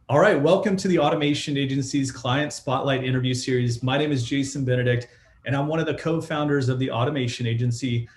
All right, welcome to the Automation Agency's Client Spotlight interview series. My name is Jason Benedict, and I'm one of the co-founders of the Automation Agency.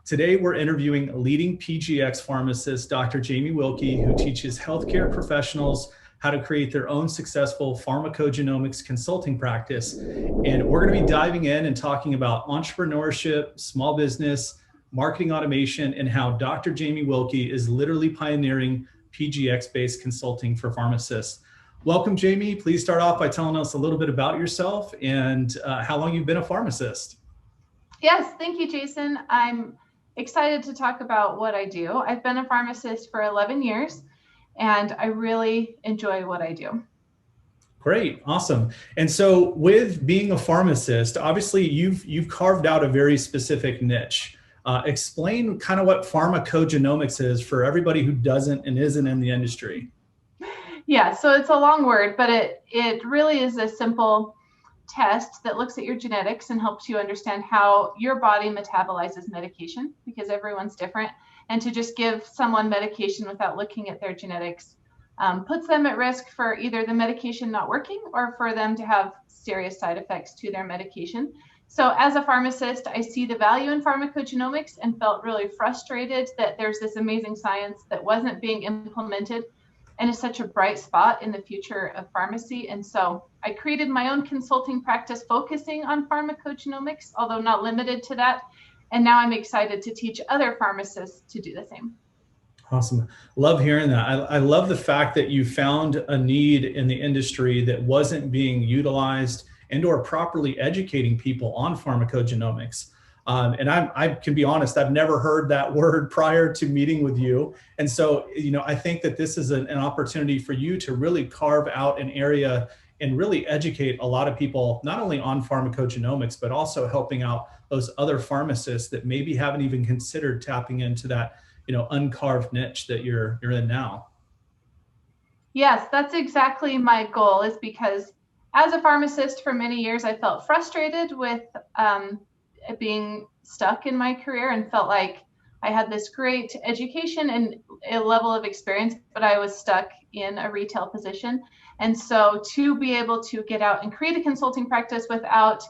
Today, we're interviewing leading PGX pharmacist, Dr. Jamie Wilkey, who teaches healthcare professionals how to create their own successful pharmacogenomics consulting practice. And we're going to be diving in and talking about entrepreneurship, small business, marketing automation, and how Dr. Jamie Wilkey is literally pioneering PGX-based consulting for pharmacists. Welcome, Jamie. Please start off by telling us a little bit about yourself and how long you've been a pharmacist. Yes, thank you, Jason. I'm excited to talk about what I do. I've been a pharmacist for 11 years, and I really enjoy what I do. Great, awesome. And so with being a pharmacist, obviously you've carved out a very specific niche. Explain kind of what pharmacogenomics is for everybody who doesn't and isn't in the industry. Yeah, so it's a long word, but it really is a simple test that looks at your genetics and helps you understand how your body metabolizes medication, because everyone's different. And to just give someone medication without looking at their genetics puts them at risk for either the medication not working or for them to have serious side effects to their medication. So as a pharmacist, I see the value in pharmacogenomics and felt really frustrated that there's this amazing science that wasn't being implemented and is such a bright spot in the future of pharmacy. And so I created my own consulting practice focusing on pharmacogenomics, although not limited to that. And now I'm excited to teach other pharmacists to do the same. Awesome. Love hearing that. I love the fact that you found a need in the industry that wasn't being utilized and or properly educating people on pharmacogenomics. And I can be honest, I've never heard that word prior to meeting with you. And so, I think that this is an opportunity for you to really carve out an area and really educate a lot of people, not only on pharmacogenomics, but also helping out those other pharmacists that maybe haven't even considered tapping into that, uncarved niche that you're in now. Yes, that's exactly my goal, is because as a pharmacist for many years, I felt frustrated with being stuck in my career and felt like I had this great education and a level of experience, but I was stuck in a retail position. And so to be able to get out and create a consulting practice without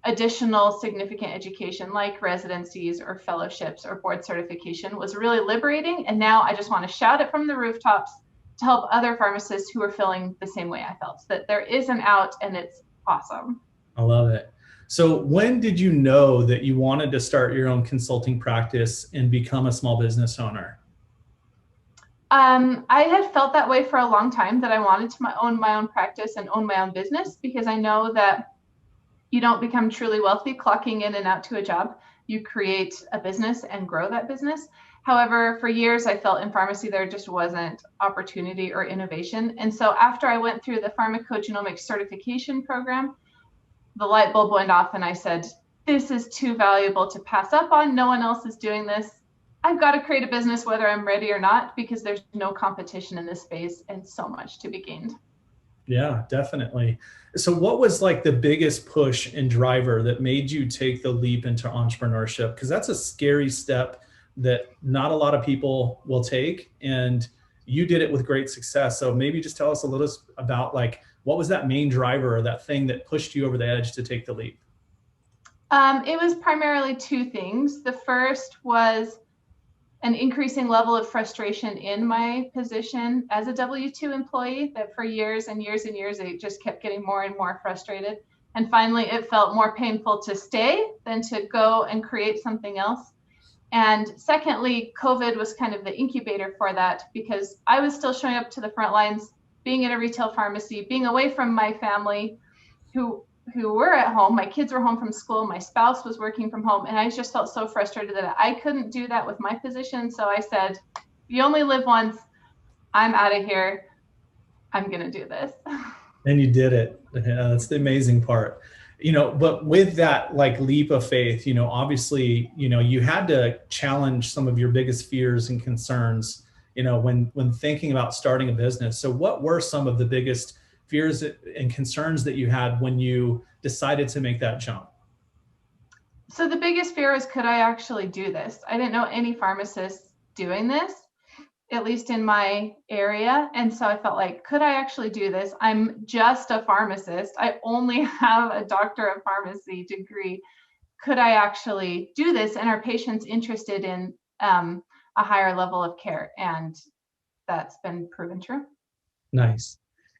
additional significant education like residencies or fellowships or board certification was really liberating. And now I just want to shout it from the rooftops to help other pharmacists who are feeling the same way I felt, that there is an out and it's awesome. I love it. So when did you know that you wanted to start your own consulting practice and become a small business owner? I had felt that way for a long time, that I wanted to own my own practice and own my own business, because I know that you don't become truly wealthy clocking in and out to a job. You create a business and grow that business. However, for years, I felt in pharmacy there just wasn't opportunity or innovation. And so after I went through the pharmacogenomics certification program, the light bulb went off and I said, this is too valuable to pass up on. No one else is doing this. I've got to create a business whether I'm ready or not, because there's no competition in this space and so much to be gained. Yeah, definitely. So what was like the biggest push and driver that made you take the leap into entrepreneurship? Because that's a scary step that not a lot of people will take, and you did it with great success. So maybe just tell us a little about what was that main driver or that thing that pushed you over the edge to take the leap? It was primarily two things. The first was an increasing level of frustration in my position as a W-2 employee, that for years and years and years, it just kept getting more and more frustrated. And finally, it felt more painful to stay than to go and create something else. And secondly, COVID was kind of the incubator for that, because I was still showing up to the front lines, being in a retail pharmacy, being away from my family who were at home. My kids were home from school. My spouse was working from home. And I just felt so frustrated that I couldn't do that with my position. So I said, you only live once. I'm out of here. I'm going to do this. And you did it. That's the amazing part. But with that leap of faith, obviously, you had to challenge some of your biggest fears and concerns, when thinking about starting a business. So what were some of the biggest fears and concerns that you had when you decided to make that jump? So the biggest fear is, could I actually do this? I didn't know any pharmacists doing this, at least in my area. And so I felt like, could I actually do this? I'm just a pharmacist. I only have a doctor of pharmacy degree. Could I actually do this? And are patients interested in a higher level of care? And that's been proven true. Nice.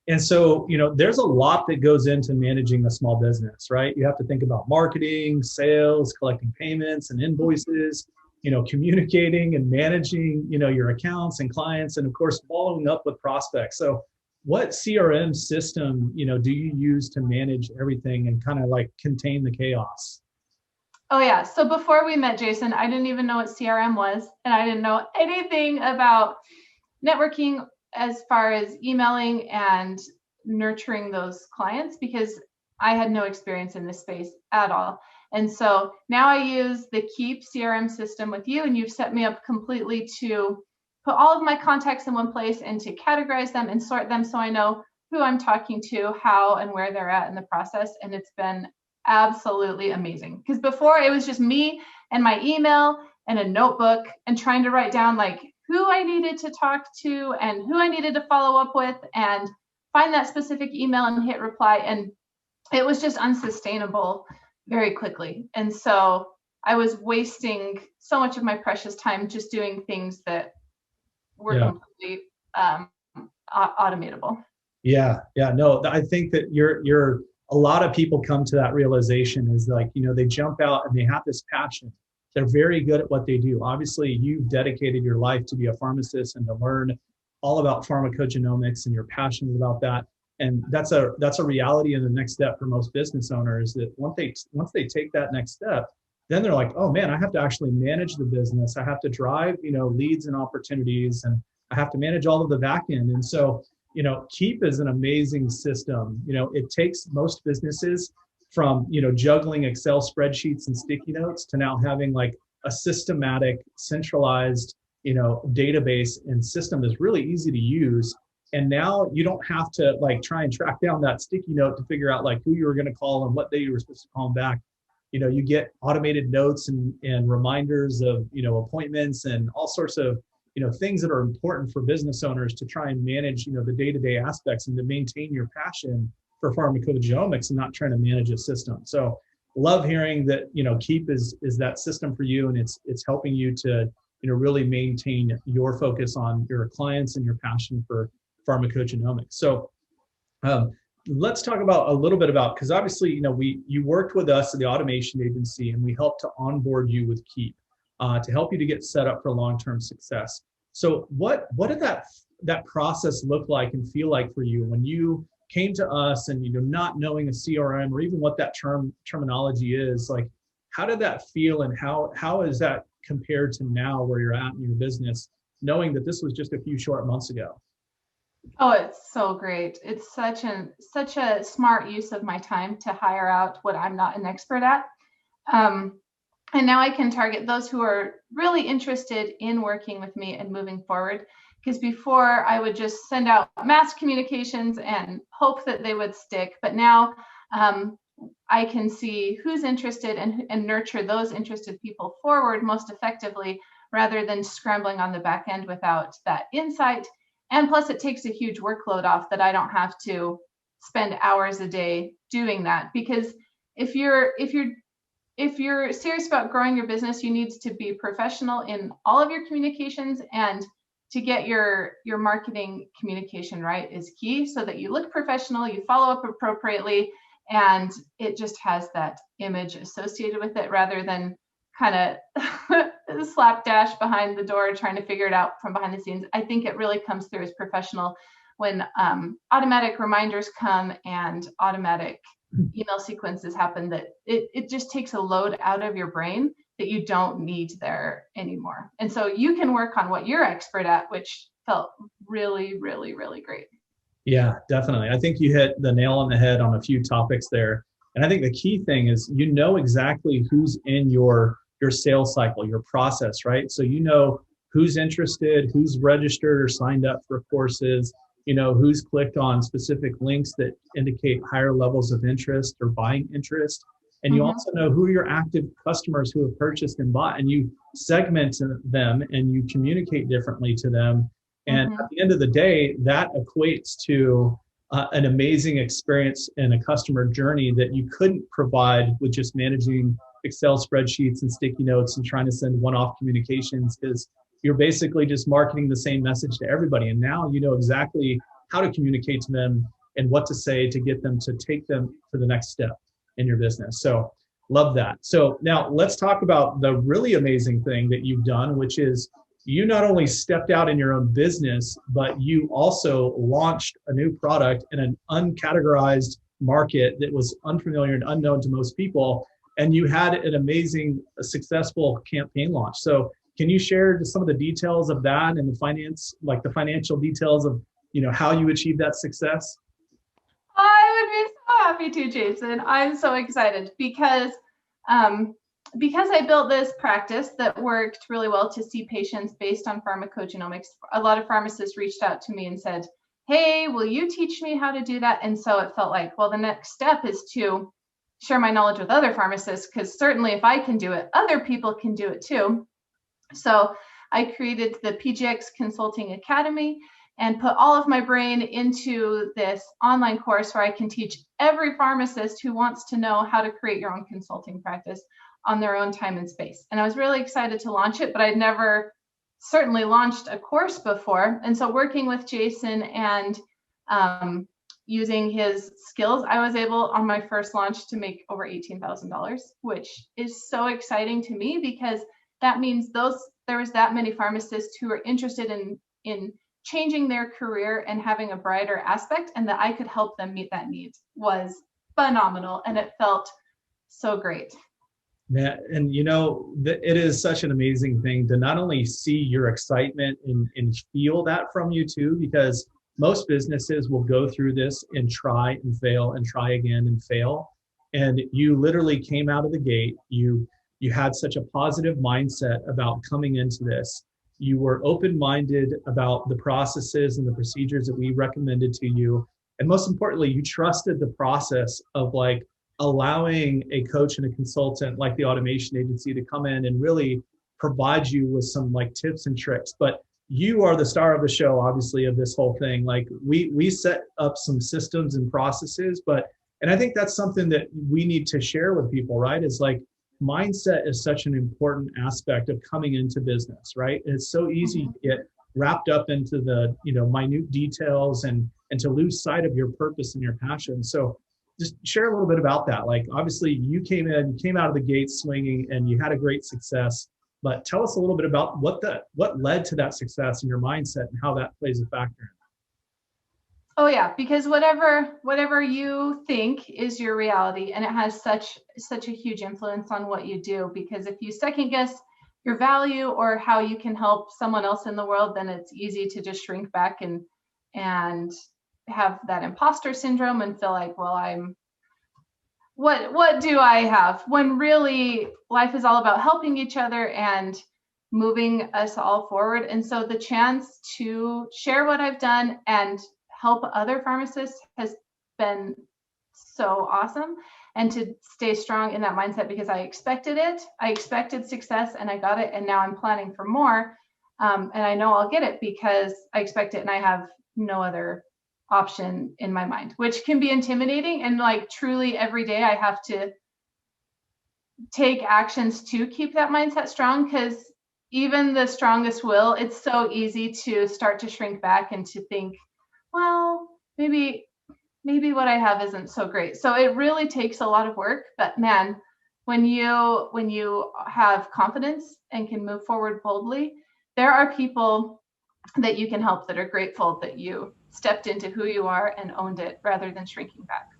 And so, there's a lot that goes into managing a small business, right? You have to think about marketing, sales, collecting payments and invoices, communicating and managing, your accounts and clients, and of course, following up with prospects. So what CRM system, do you use to manage everything and kind of like contain the chaos? Oh yeah. So before we met, Jason, I didn't even know what CRM was, and I didn't know anything about networking as far as emailing and nurturing those clients, because I had no experience in this space at all. And so now I use the Keap CRM system with you, and you've set me up completely to put all of my contacts in one place and to categorize them and sort them so I know who I'm talking to, how and where they're at in the process. And it's been absolutely amazing, because before it was just me and my email and a notebook and trying to write down like who I needed to talk to and who I needed to follow up with and find that specific email and hit reply. And it was just unsustainable very quickly. And so I was wasting so much of my precious time just doing things that were completely automatable. Yeah. No, I think that a lot of people come to that realization is like, they jump out and they have this passion. They're very good at what they do. Obviously, you've dedicated your life to be a pharmacist and to learn all about pharmacogenomics, and you're passionate about that. And that's a reality and the next step for most business owners, that once they take that next step, then they're like, oh man, I have to actually manage the business. I have to drive, leads and opportunities, and I have to manage all of the back end. And so, Keap is an amazing system. It takes most businesses from, juggling Excel spreadsheets and sticky notes to now having like a systematic, centralized, database and system that's really easy to use. And now you don't have to like try and track down that sticky note to figure out like who you were going to call and what day you were supposed to call them back. You get automated notes and reminders of, appointments and all sorts of, things that are important for business owners to try and manage, the day-to-day aspects and to maintain your passion for pharmacogenomics and not trying to manage a system. So love hearing that, Keap is that system for you, and it's helping you to, really maintain your focus on your clients and your passion for pharmacogenomics. So let's talk about a little bit about, because obviously, you worked with us at the automation agency, and we helped to onboard you with Keap to help you to get set up for long-term success. So what did that process look like and feel like for you when you came to us and, not knowing a CRM or even what that terminology is? Like, how did that feel, and how is that compared to now where you're at in your business, knowing that this was just a few short months ago? Oh, it's so great. It's such a smart use of my time to hire out what I'm not an expert at. And now I can target those who are really interested in working with me and moving forward. Because before I would just send out mass communications and hope that they would stick. But now I can see who's interested and nurture those interested people forward most effectively, rather than scrambling on the back end without that insight. And plus, it takes a huge workload off that I don't have to spend hours a day doing that. Because if you're serious about growing your business, you need to be professional in all of your communications, and to get your marketing communication right is key, so that you look professional, you follow up appropriately, and it just has that image associated with it, rather than kind of slapdash behind the door trying to figure it out from behind the scenes. I think it really comes through as professional when automatic reminders come and automatic email sequences happen, that it just takes a load out of your brain that you don't need there anymore. And so you can work on what you're expert at, which felt really, really, really great. Yeah, definitely. I think you hit the nail on the head on a few topics there. And I think the key thing is, exactly who's in your sales cycle, your process, right? So who's interested, who's registered or signed up for courses, who's clicked on specific links that indicate higher levels of interest or buying interest. And you also know who are your active customers who have purchased and bought, and you segment them and you communicate differently to them. And at the end of the day, that equates to an amazing experience and a customer journey that you couldn't provide with just managing Excel spreadsheets and sticky notes and trying to send one-off communications, because you're basically just marketing the same message to everybody. And now you know exactly how to communicate to them and what to say to get them to take them to the next step in your business. So love that. So now let's talk about the really amazing thing that you've done, which is you not only stepped out in your own business, but you also launched a new product in an uncategorized market that was unfamiliar and unknown to most people. And you had an amazing, successful campaign launch. So can you share just some of the details of that and the financial details of, how you achieved that success? I would be so happy to, Jason. I'm so excited because I built this practice that worked really well to see patients based on pharmacogenomics. A lot of pharmacists reached out to me and said, hey, will you teach me how to do that? And so it felt like, well, the next step is to share my knowledge with other pharmacists, because certainly if I can do it, other people can do it too. So I created the PGX Consulting Academy and put all of my brain into this online course where I can teach every pharmacist who wants to know how to create your own consulting practice on their own time and space. And I was really excited to launch it, but I'd never certainly launched a course before. And so working with Jason and using his skills, I was able on my first launch to make over $18,000, which is so exciting to me, because that means there was that many pharmacists who are interested in changing their career and having a brighter aspect, and that I could help them meet that need was phenomenal. And it felt so great. Yeah, and it is such an amazing thing to not only see your excitement and feel that from you too, because most businesses will go through this and try and fail and try again and fail. And you literally came out of the gate. You had such a positive mindset about coming into this. You were open-minded about the processes and the procedures that we recommended to you. And most importantly, you trusted the process of allowing a coach and a consultant like the automation agency to come in and really provide you with some tips and tricks. But you are the star of the show, obviously, of this whole thing. We set up some systems and processes, and I think that's something that we need to share with people, right? Is mindset is such an important aspect of coming into business, right? And it's so easy to get wrapped up into the, minute details and to lose sight of your purpose and your passion. So just share a little bit about that. Obviously you came out of the gate swinging and you had a great success, but tell us a little bit about what led to that success in your mindset and how that plays a factor. Oh yeah, because whatever you think is your reality, and it has such a huge influence on what you do. Because if you second guess your value or how you can help someone else in the world, then it's easy to just shrink back and have that imposter syndrome and feel like, well, what do I have? When really life is all about helping each other and moving us all forward. And so the chance to share what I've done and help other pharmacists has been so awesome, and to stay strong in that mindset, because I expected it. I expected success and I got it. And now I'm planning for more. And I know I'll get it because I expect it and I have no other option in my mind, which can be intimidating. And truly every day I have to take actions to keep that mindset strong, because even the strongest will, it's so easy to start to shrink back and to think, well, maybe what I have isn't so great. So it really takes a lot of work, but man, when you have confidence and can move forward boldly, there are people that you can help that are grateful that you stepped into who you are and owned it rather than shrinking back.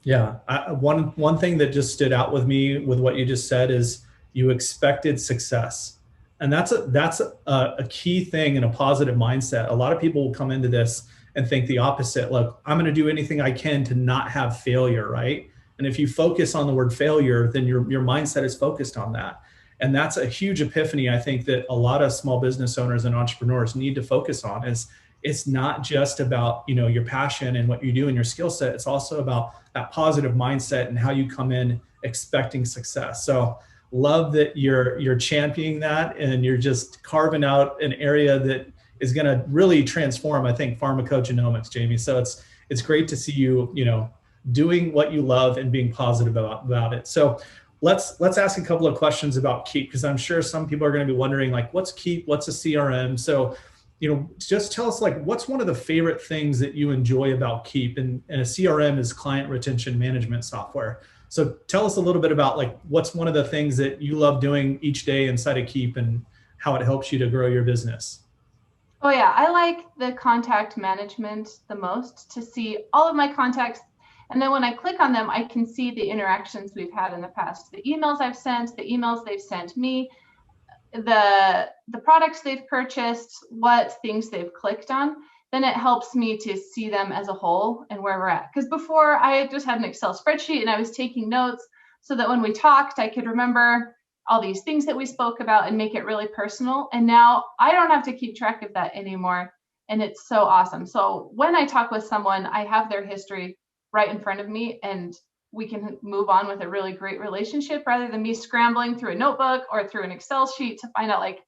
Yeah. One thing that just stood out with me with what you just said is you expected success. And that's a key thing in a positive mindset. A lot of people will come into this and think the opposite. Look, I'm going to do anything I can to not have failure, right? And if you focus on the word failure, then your mindset is focused on that. And that's a huge epiphany, I think, that a lot of small business owners and entrepreneurs need to focus on is it's not just about, you know, your passion and what you do and your skill set. It's also about that positive mindset and how you come in expecting success. So love that you're championing that, and you're just carving out an area that is going to really transform, I think, pharmacogenomics, Jamie. So it's great to see you, you know, doing what you love and being positive about it. So let's ask a couple of questions about Keap, because I'm sure some people are going to be wondering, like, what's Keap? What's a CRM? So, you know, just tell us, like, what's one of the favorite things that you enjoy about Keap? And a CRM is client retention management software. So tell us a little bit about, like, what's one of the things that you love doing each day inside of Keap and how it helps you to grow your business. Oh yeah, I like the contact management the most, to see all of my contacts. And then when I click on them, I can see the interactions we've had in the past, the emails I've sent, the emails they've sent me, the products they've purchased, what things they've clicked on. Then it helps me to see them as a whole and where we're at. Because before, I just had an Excel spreadsheet and I was taking notes so that when we talked, I could remember all these things that we spoke about and make it really personal. And now I don't have to keep track of that anymore. And it's so awesome. So when I talk with someone, I have their history right in front of me, and we can move on with a really great relationship, rather than me scrambling through a notebook or through an Excel sheet to find out, like,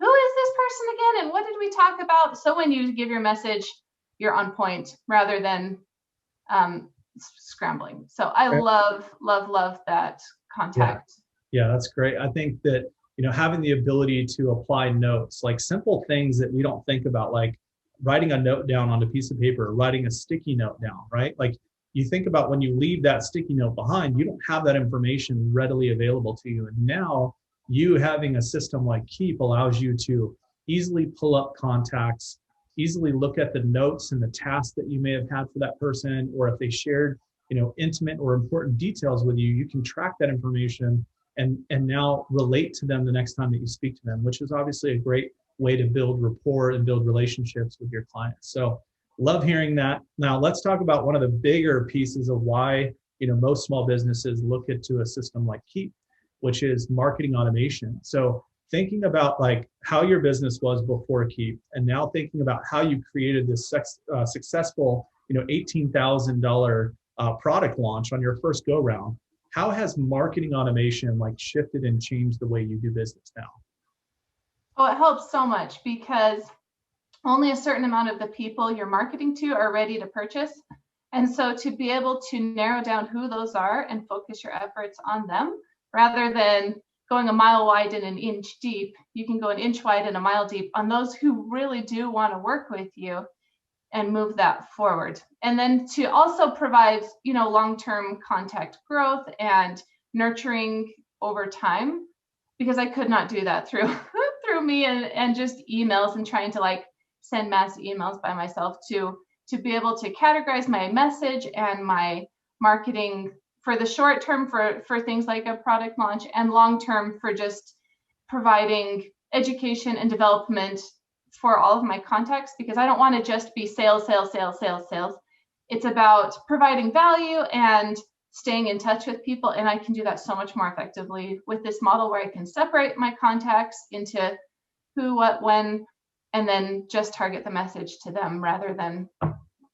who is this person again and what did we talk about? So when you give your message, you're on point rather than scrambling. So I love that contact. Yeah, that's great. I think that, you know, having the ability to apply notes, like simple things that we don't think about, like writing a note down on a piece of paper, writing a sticky note down, right? Like, you think about when you leave that sticky note behind, you don't have that information readily available to you. And now you having a system like Keap allows you to easily pull up contacts, easily look at the notes and the tasks that you may have had for that person, or if they shared, you know, intimate or important details with you, you can track that information and now relate to them the next time that you speak to them, which is obviously a great way to build rapport and build relationships with your clients. So love hearing that. Now let's talk about one of the bigger pieces of why, you know, most small businesses look into a system like Keap, which is marketing automation. So thinking about, like, how your business was before Keap, and now thinking about how you created this successful, you know, $18,000 product launch on your first go round. How has marketing automation, like, shifted and changed the way you do business now? Oh, it helps so much, because only a certain amount of the people you're marketing to are ready to purchase. And so to be able to narrow down who those are and focus your efforts on them, rather than going a mile wide and an inch deep, you can go an inch wide and a mile deep on those who really do want to work with you and move that forward. And then to also provide, you know, long-term contact growth and nurturing over time, because I could not do that through me and just emails and trying to, like, send mass emails by myself. To be able to categorize my message and my marketing for the short term for things like a product launch, and long term for just providing education and development for all of my contacts, because I don't want to just be sales. It's about providing value and staying in touch with people. And I can do that so much more effectively with this model, where I can separate my contacts into who, what, when, and then just target the message to them, rather than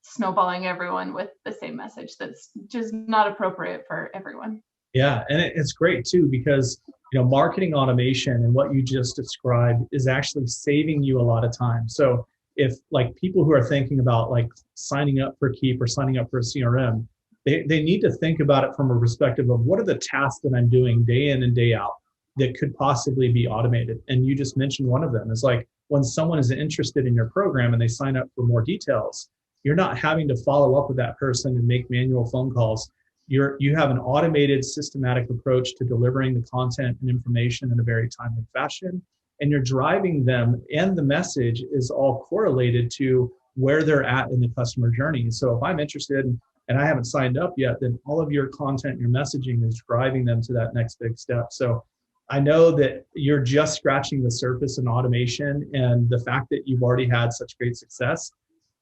snowballing everyone with the same message. That's just not appropriate for everyone. Yeah, and it's great too, because, you know, marketing automation and what you just described is actually saving you a lot of time. So if, like, people who are thinking about, like, signing up for Keap or signing up for a CRM, they need to think about it from a perspective of, what are the tasks that I'm doing day in and day out that could possibly be automated? And you just mentioned one of them is, like, when someone is interested in your program and they sign up for more details, you're not having to follow up with that person and make manual phone calls. You have an automated, systematic approach to delivering the content and information in a very timely fashion. And you're driving them, and the message is all correlated to where they're at in the customer journey. So if I'm interested and I haven't signed up yet, then all of your content, your messaging is driving them to that next big step. So I know that you're just scratching the surface in automation, and the fact that you've already had such great success,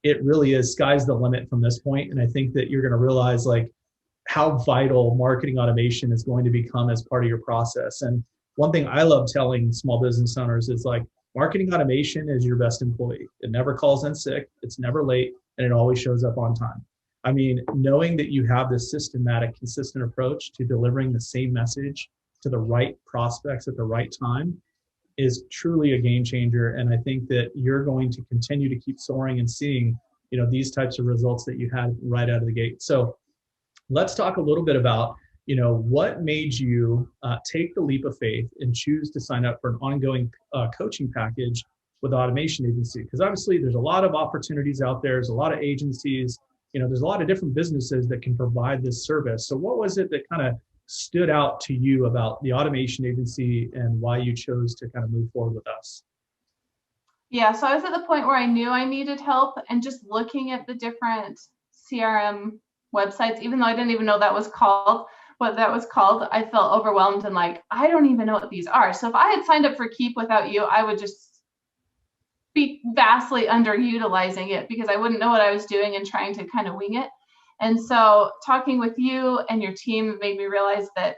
it really is sky's the limit from this point. And I think that you're going to realize, like, how vital marketing automation is going to become as part of your process. And one thing I love telling small business owners is, like, Marketing automation is your best employee. It never calls in sick, it's never late, and it always shows up on time. I mean, knowing that you have this systematic, consistent approach to delivering the same message to the right prospects at the right time is truly a game changer. And I think that you're going to continue to keep soaring and seeing, these types of results that you had right out of the gate. So let's talk a little bit about, what made you take the leap of faith and choose to sign up for an ongoing coaching package with automation agency? Because obviously there's a lot of opportunities out there. There's a lot of agencies, there's a lot of different businesses that can provide this service. So what was it that kind of stood out to you about the automation agency and why you chose to kind of move forward with us? Yeah, so I was at the point where I knew I needed help, and just looking at the different CRM websites, even though I didn't even know what that was called, I felt overwhelmed and like, I don't even know what these are. So if I had signed up for Keap without you, I would just be vastly underutilizing it because I wouldn't know what I was doing and trying to kind of wing it. And so talking with you and your team made me realize that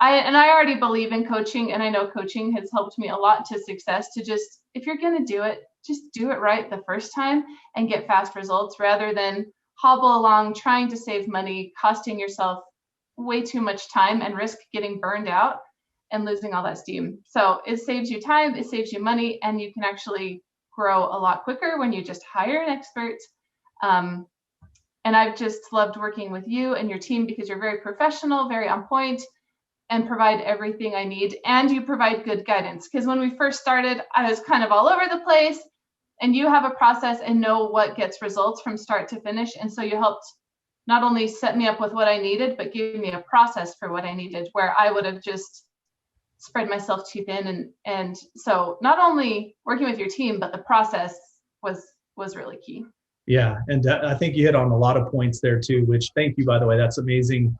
I already believe in coaching, and I know coaching has helped me a lot to success, to just, if you're going to do it, just do it right the first time and get fast results rather than hobble along trying to save money, costing yourself way too much time and risk getting burned out and losing all that steam. So it saves you time, it saves you money, and you can actually grow a lot quicker when you just hire an expert. And I've just loved working with you and your team because you're very professional, very on point, and provide everything I need. And you provide good guidance. Because when we first started, I was kind of all over the place, and you have a process and know what gets results from start to finish. And so you helped not only set me up with what I needed, but give me a process for what I needed, where I would have just spread myself too thin. And so not only working with your team, but the process was really key. Yeah, and I think you hit on a lot of points there too, which thank you, by the way. That's amazing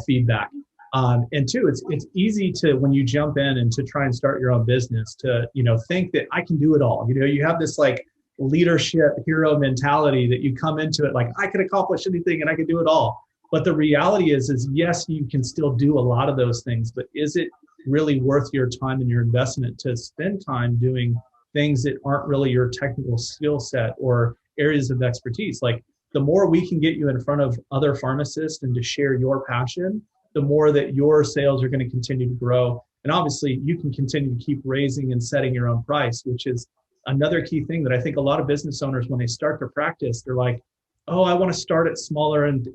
feedback. And two, it's easy to, when you jump in and to try and start your own business, to think that I can do it all. You have this like leadership hero mentality that you come into it like, I could accomplish anything and I could do it all. But the reality is yes, you can still do a lot of those things, but is it really worth your time and your investment to spend time doing things that aren't really your technical skill set or areas of expertise? Like, the more we can get you in front of other pharmacists and to share your passion, the more that your sales are going to continue to grow. And obviously you can continue to keep raising and setting your own price, which is another key thing that I think a lot of business owners, when they start their practice, they're like, oh, I want to start it smaller and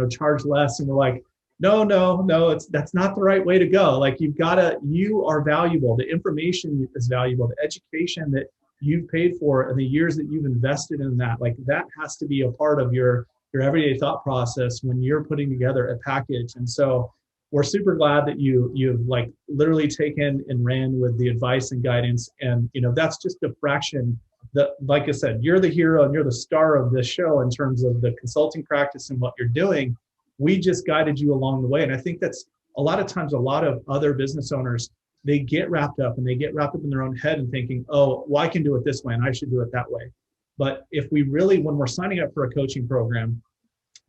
charge less. And we're like, no, that's not the right way to go. Like, you are valuable. The information is valuable. The education that you've paid for and the years that you've invested in that, like, that has to be a part of your everyday thought process when you're putting together a package. And so we're super glad that you've like literally taken and ran with the advice and guidance. And that's just a fraction. That, like I said, you're the hero and you're the star of this show in terms of the consulting practice and what you're doing. We just guided you along the way. And I think that's a lot of times, a lot of other business owners, they get wrapped up in their own head and thinking, oh, well, I can do it this way and I should do it that way. But if we really, when we're signing up for a coaching program,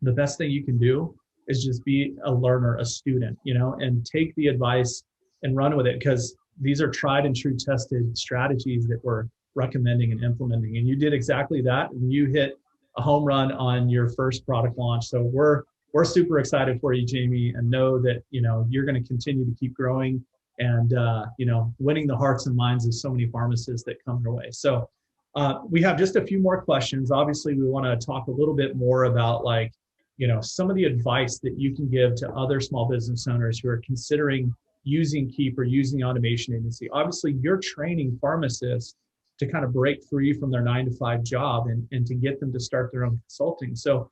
the best thing you can do is just be a learner, a student, and take the advice and run with it, because these are tried and true tested strategies that we're recommending and implementing. And you did exactly that. And you hit a home run on your first product launch. So we're super excited for you, Jamie, and know that, you're going to continue to keep growing and, winning the hearts and minds of so many pharmacists that come your way. So we have just a few more questions. Obviously, we want to talk a little bit more about some of the advice that you can give to other small business owners who are considering using Keap or using automation agency. Obviously, you're training pharmacists to kind of break free from their 9-to-5 job and to get them to start their own consulting. So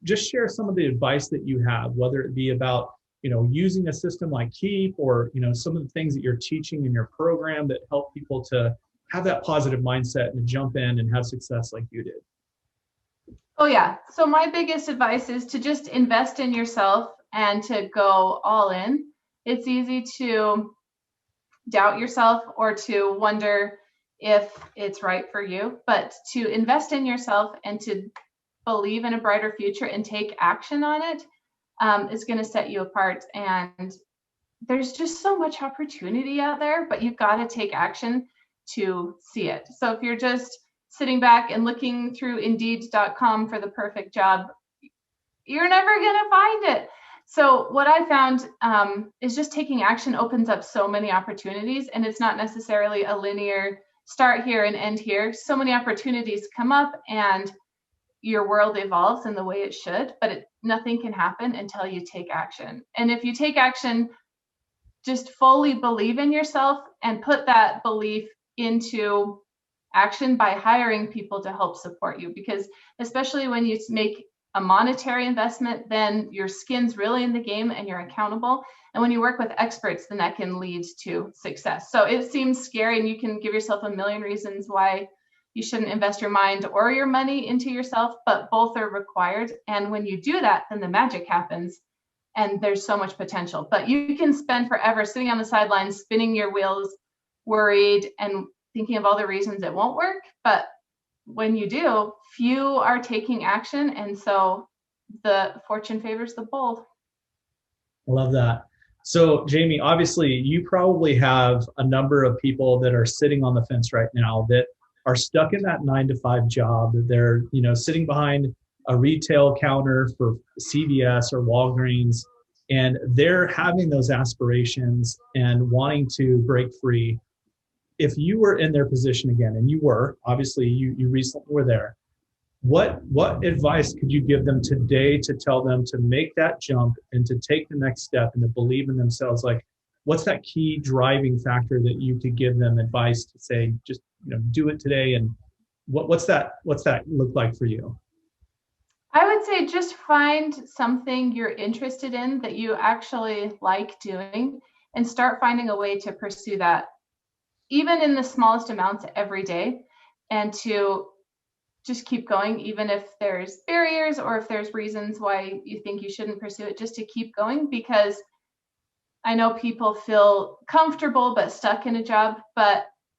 just share some of the advice that you have, whether it be about using a system like Keap or some of the things that you're teaching in your program that help people to have that positive mindset and to jump in and have success like you did. Oh yeah. So my biggest advice is to just invest in yourself and to go all in. It's easy to doubt yourself or to wonder if it's right for you, but to invest in yourself and to believe in a brighter future and take action on it is going to set you apart. And there's just so much opportunity out there, but you've got to take action. to see it. So if you're just sitting back and looking through Indeed.com for the perfect job, you're never going to find it. So what I found is just taking action opens up so many opportunities, and it's not necessarily a linear start here and end here. So many opportunities come up and your world evolves in the way it should, but nothing can happen until you take action. And if you take action, just fully believe in yourself and put that belief into action by hiring people to help support you. Because especially when you make a monetary investment, then your skin's really in the game and you're accountable. And when you work with experts, then that can lead to success. So it seems scary, and you can give yourself a million reasons why you shouldn't invest your mind or your money into yourself, but both are required. And when you do that, then the magic happens and there's so much potential. But you can spend forever sitting on the sidelines, spinning your wheels, worried and thinking of all the reasons it won't work. But when you do, few are taking action. And so the fortune favors the bold. I love that. So Jamie, obviously you probably have a number of people that are sitting on the fence right now that are stuck in that 9-to-5 job. They're, sitting behind a retail counter for CVS or Walgreens, and they're having those aspirations and wanting to break free. If you were in their position again, and you were, obviously you recently were there, what advice could you give them today to tell them to make that jump and to take the next step and to believe in themselves? Like, what's that key driving factor that you could give them advice to say, just do it today? And what's that look like for you? I would say just find something you're interested in that you actually like doing and start finding a way to pursue that, even in the smallest amounts every day, and to just keep going, even if there's barriers or if there's reasons why you think you shouldn't pursue it, just to keep going. Because I know people feel comfortable but stuck in a job,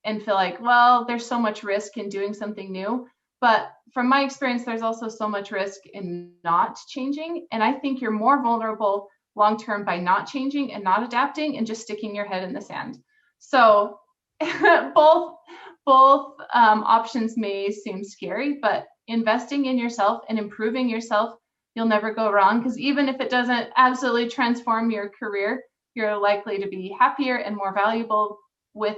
and feel like, well, there's so much risk in doing something new. But from my experience, there's also so much risk in not changing. And I think you're more vulnerable long-term by not changing and not adapting and just sticking your head in the sand. So both options may seem scary, but investing in yourself and improving yourself, you'll never go wrong. Because even if it doesn't absolutely transform your career, you're likely to be happier and more valuable with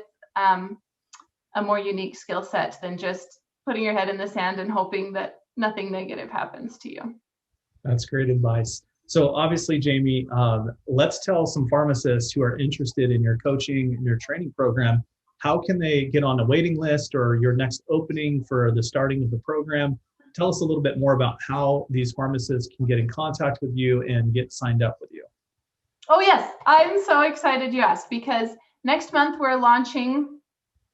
a more unique skill set than just putting your head in the sand and hoping that nothing negative happens to you. That's great advice. So obviously, Jamie, let's tell some pharmacists who are interested in your coaching and your training program, how can they get on a waiting list or your next opening for the starting of the program? Tell us a little bit more about how these pharmacists can get in contact with you and get signed up with you. Oh, yes. I'm so excited you asked, because next month we're launching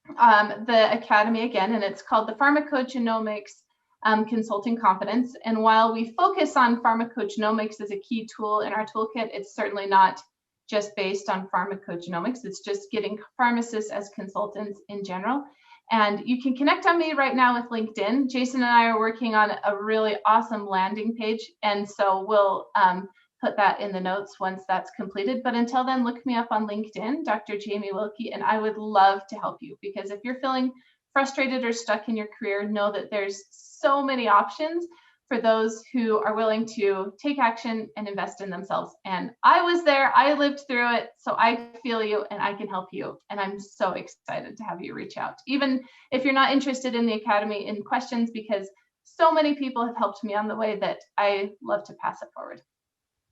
the Academy again, and it's called the Pharmacogenomics Consulting Confidence. And while we focus on pharmacogenomics as a key tool in our toolkit, it's certainly not just based on pharmacogenomics. It's just getting pharmacists as consultants in general. And you can connect on me right now with LinkedIn. Jason and I are working on a really awesome landing page, and so we'll put that in the notes once that's completed. But until then, look me up on LinkedIn, Dr. Jamie Wilkey, and I would love to help you, because if you're feeling frustrated or stuck in your career, know that there's so many options for those who are willing to take action and invest in themselves. And I was there, I lived through it, so I feel you and I can help you. And I'm so excited to have you reach out, even if you're not interested in the Academy, in questions, because so many people have helped me on the way that I love to pass it forward.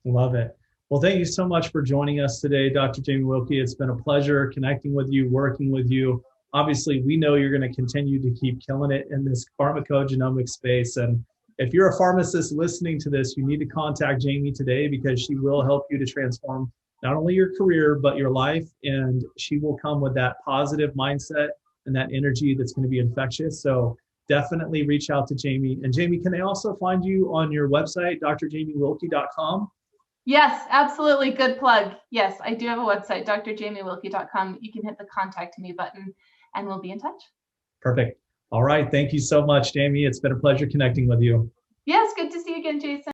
Love it. Well, thank you so much for joining us today, Dr. Jamie Wilkey. It's been a pleasure connecting with you, working with you. Obviously, we know you're going to continue to keep killing it in this pharmacogenomic space. And if you're a pharmacist listening to this, you need to contact Jamie today, because she will help you to transform not only your career, but your life. And she will come with that positive mindset and that energy that's going to be infectious. So definitely reach out to Jamie. And Jamie, can they also find you on your website, drjamiewilkey.com? Yes, absolutely. Good plug. Yes, I do have a website, drjamiewilkey.com. You can hit the contact me button and we'll be in touch. Perfect. All right. Thank you so much, Jamie. It's been a pleasure connecting with you. Yes, good to see you again, Jason.